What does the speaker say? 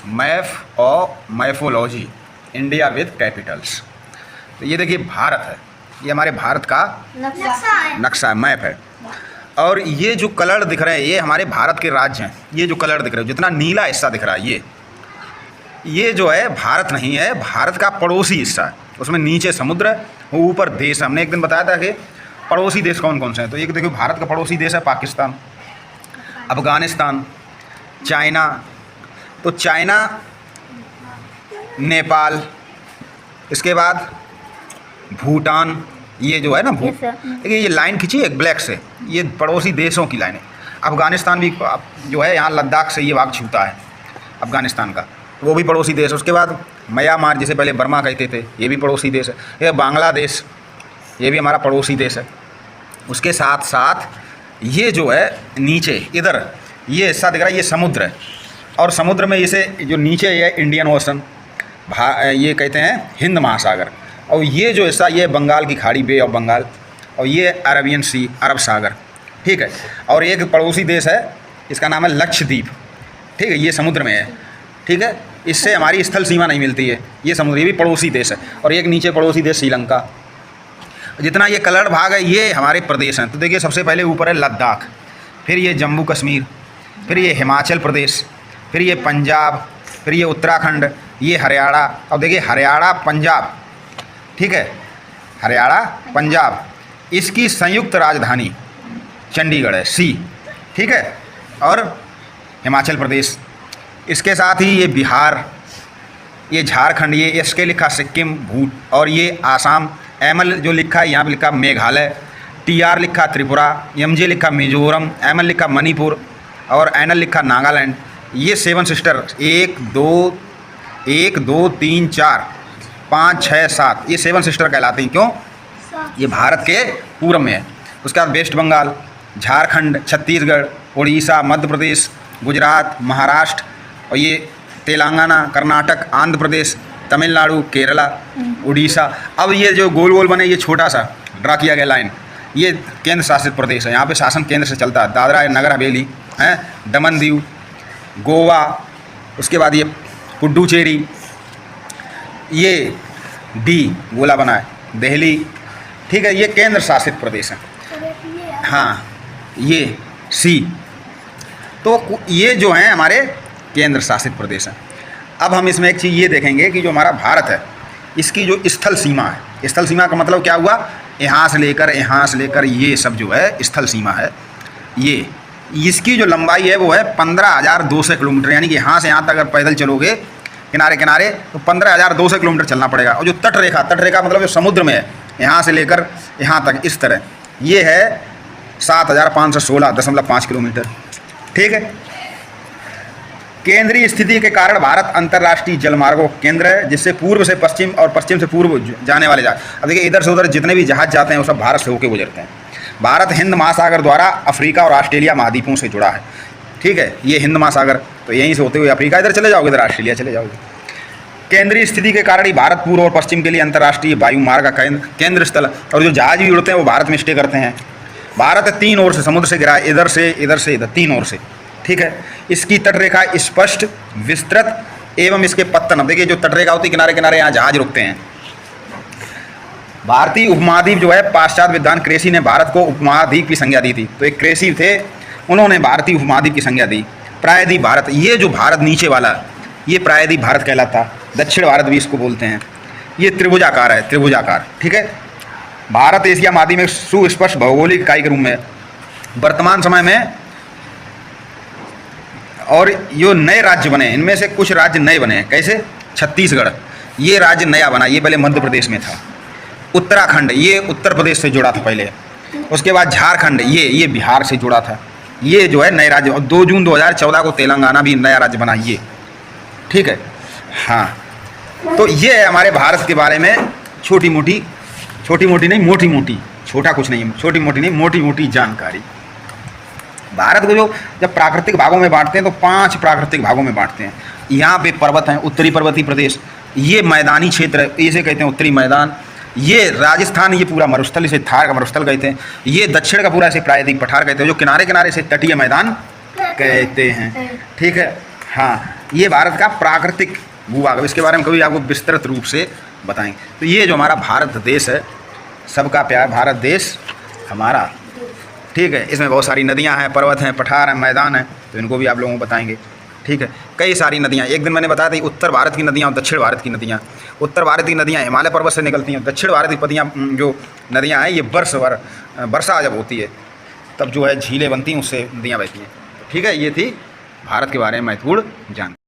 Map और मैफोलॉजी India with Capitals. तो ये देखिए भारत है, ये हमारे भारत का नक्शा है, मैप है। और ये जो कलर दिख रहे हैं ये हमारे भारत के राज्य हैं। ये जो कलर दिख रहे हैं, जितना नीला हिस्सा दिख रहा है ये जो है भारत नहीं है, भारत का पड़ोसी हिस्सा है। उसमें नीचे समुद्र है, ऊपर देश। हमने एक दिन बताया था कि पड़ोसी देश कौन कौन से हैं। तो एक देखो भारत का पड़ोसी देश है पाकिस्तान, अफ़गानिस्तान, चाइना। तो चाइना, नेपाल, इसके बाद भूटान। ये जो है ना देखिए ये लाइन खींची है ब्लैक से, ये पड़ोसी देशों की लाइन है। अफ़गानिस्तान भी जो है यहाँ लद्दाख से ये भाग छूता है अफ़गानिस्तान का, वो भी पड़ोसी देश है। उसके बाद म्यांमार, जिसे पहले बर्मा कहते थे, ये भी पड़ोसी देश है। ये बांग्लादेश, ये भी हमारा पड़ोसी देश है। उसके साथ साथ ये जो है नीचे इधर ये हिस्सा दिख रहा है, ये समुद्र है। और समुद्र में इसे जो नीचे है इंडियन ओशन, ये कहते हैं हिंद महासागर। और ये जो हिस्सा ये बंगाल की खाड़ी, बे ऑफ बंगाल। और ये अरबियन सी, अरब सागर, ठीक है। और एक पड़ोसी देश है, इसका नाम है लक्षद्वीप, ठीक है। ये समुद्र में है, ठीक है। इससे हमारी स्थल सीमा नहीं मिलती है, ये समुद्र, ये भी पड़ोसी देश है। और एक नीचे पड़ोसी देश श्रीलंका। जितना ये कलर्ड भाग है ये हमारे प्रदेश हैं। तो देखिए सबसे पहले ऊपर है लद्दाख, फिर ये जम्मू कश्मीर, फिर ये हिमाचल प्रदेश, फिर ये पंजाब, फिर ये उत्तराखंड, ये हरियाणा। अब देखिए हरियाणा पंजाब, ठीक है, हरियाणा पंजाब, इसकी संयुक्त राजधानी चंडीगढ़ है, सी, ठीक है। और हिमाचल प्रदेश, इसके साथ ही ये बिहार, ये झारखंड, ये एस के लिखा सिक्किम, भूट। और ये आसाम, एमएल जो लिखा है यहाँ पे लिखा मेघालय, टीआर लिखा त्रिपुरा, एमजे लिखा मिजोरम, एमएल लिखा मणिपुर और एनएल लिखा नागालैंड। ये 7 सिस्टर, 1 2 3 4 5 6 7, ये 7 सिस्टर कहलाती हैं। क्यों? ये भारत के पूर्व में है। उसके बाद वेस्ट बंगाल, झारखंड, छत्तीसगढ़, उड़ीसा, मध्य प्रदेश, गुजरात, महाराष्ट्र, और ये तेलंगाना, कर्नाटक, आंध्र प्रदेश, तमिलनाडु, केरला, उड़ीसा। अब ये जो गोल गोल बने, ये छोटा सा ड्रा किया गया लाइन, ये केंद्र शासित प्रदेश है। यहाँ पे शासन केंद्र से चलता है। दादरा नगर हवेली है, दमन दीव, गोवा, उसके बाद ये पुडुचेरी, ये डी गोला बना है, दिल्ली, ठीक है। ये केंद्र शासित प्रदेश है। हाँ, ये सी। तो ये जो हैं हमारे केंद्र शासित प्रदेश हैं। अब हम इसमें एक चीज़ ये देखेंगे कि जो हमारा भारत है, इसकी जो स्थल सीमा है, स्थल सीमा का मतलब क्या हुआ, यहाँ से लेकर ये सब जो है स्थल सीमा है। ये इसकी जो लंबाई है वो है 15,200 किलोमीटर, यानी कि यहाँ से यहाँ तक अगर पैदल चलोगे किनारे किनारे तो 15,200 किलोमीटर चलना पड़ेगा। और जो तटरेखा मतलब जो समुद्र में है, यहाँ से लेकर यहाँ तक इस तरह, ये है 7,516.5 किलोमीटर, ठीक है। केंद्रीय स्थिति के कारण भारत अंतर्राष्ट्रीय जलमार्गों का केंद्र है, जिससे पूर्व से पश्चिम और पश्चिम से पूर्व जाने वाले जहाज, अब देखिए इधर से उधर जितने भी जहाज जाते हैं वो सब भारत से होकर गुजरते हैं। भारत हिंद महासागर द्वारा अफ्रीका और ऑस्ट्रेलिया महाद्वीपों से जुड़ा है, ठीक है। ये हिंद महासागर, तो यहीं से होते हुए अफ्रीका इधर चले जाओगे, इधर ऑस्ट्रेलिया चले जाओगे। केंद्रीय स्थिति के कारण ही भारत पूर्व और पश्चिम के लिए अंतर्राष्ट्रीय वायु मार्ग का केंद्र स्थल, और जो जहाज भी उड़ते हैं वो भारत में स्टे करते हैं। भारत 3 ओर से समुद्र से घिरा है, इधर से इधर 3 ओर से, ठीक है। इसकी तटरेखा स्पष्ट, विस्तृत एवं इसके पत्तन, अब देखिए जो तटरेखा होती है किनारे किनारे यहाँ जहाज रुकते हैं। भारतीय उपमहाद्वीप जो है, पाश्चात्य विद्वान क्रेसी ने भारत को उपमहाद्वीप की संज्ञा दी थी। तो एक क्रेसी थे, उन्होंने भारतीय उपमहाद्वीप की संज्ञा दी। प्रायद्वीप भारत, ये जो भारत नीचे वाला, ये प्रायद्वीप भारत कहलाता। दक्षिण भारत भी इसको बोलते हैं। ये त्रिभुजाकार है, त्रिभुजाकार, ठीक है। भारत एशिया महाद्वीप में सुस्पष्ट भौगोलिक इकाई के रूप में वर्तमान समय में, और जो नए राज्य बने, इनमें से कुछ राज्य नए बने। कैसे? छत्तीसगढ़, ये राज्य नया बना, ये पहले मध्य प्रदेश में था। उत्तराखंड, ये उत्तर प्रदेश से जुड़ा था पहले। उसके बाद झारखंड, ये बिहार से जुड़ा था। ये जो है नए राज्य, और 2 जून 2014 को तेलंगाना भी नया राज्य बना, ये, ठीक है। हाँ, तो ये है हमारे भारत के बारे में छोटी मोटी नहीं, मोटी मोटी, छोटा कुछ नहीं, छोटी मोटी नहीं, मोटी मोटी जानकारी। भारत को जो जब प्राकृतिक भागों में बांटते हैं तो 5 प्राकृतिक भागों में बांटते हैं। यहाँ पे पर्वत हैं, उत्तरी पर्वतीय प्रदेश, ये मैदानी क्षेत्र है, इसे कहते हैं उत्तरी मैदान। ये राजस्थान, ये पूरा मरुस्थल, इसे थार का मरुस्थल कहते हैं। ये दक्षिण का पूरा इसे प्रायद्वीप पठार कहते हैं, जो किनारे किनारे से तटीय मैदान कहते हैं, ठीक है। हाँ, ये भारत का प्राकृतिक भूभाग है, इसके बारे में कभी आपको विस्तृत रूप से बताएंगे। तो ये जो हमारा भारत देश है, सबका प्यार भारत देश हमारा, ठीक है। इसमें बहुत सारी नदियाँ हैं, पर्वत हैं, पठार हैं, मैदान हैं, तो इनको भी आप लोगों को बताएंगे, ठीक है। कई सारी नदियाँ, एक दिन मैंने बताया था उत्तर भारत की नदियाँ और दक्षिण भारत की नदियाँ। उत्तर भारत की नदियाँ हिमालय पर्वत से निकलती हैं, दक्षिण भारत की जो नदियाँ हैं ये वर्षा जब होती है तब जो है झीलें बनती हैं, उससे नदियाँ बहती हैं, ठीक है। ये थी भारत के बारे में महत्वपूर्ण जानकारी।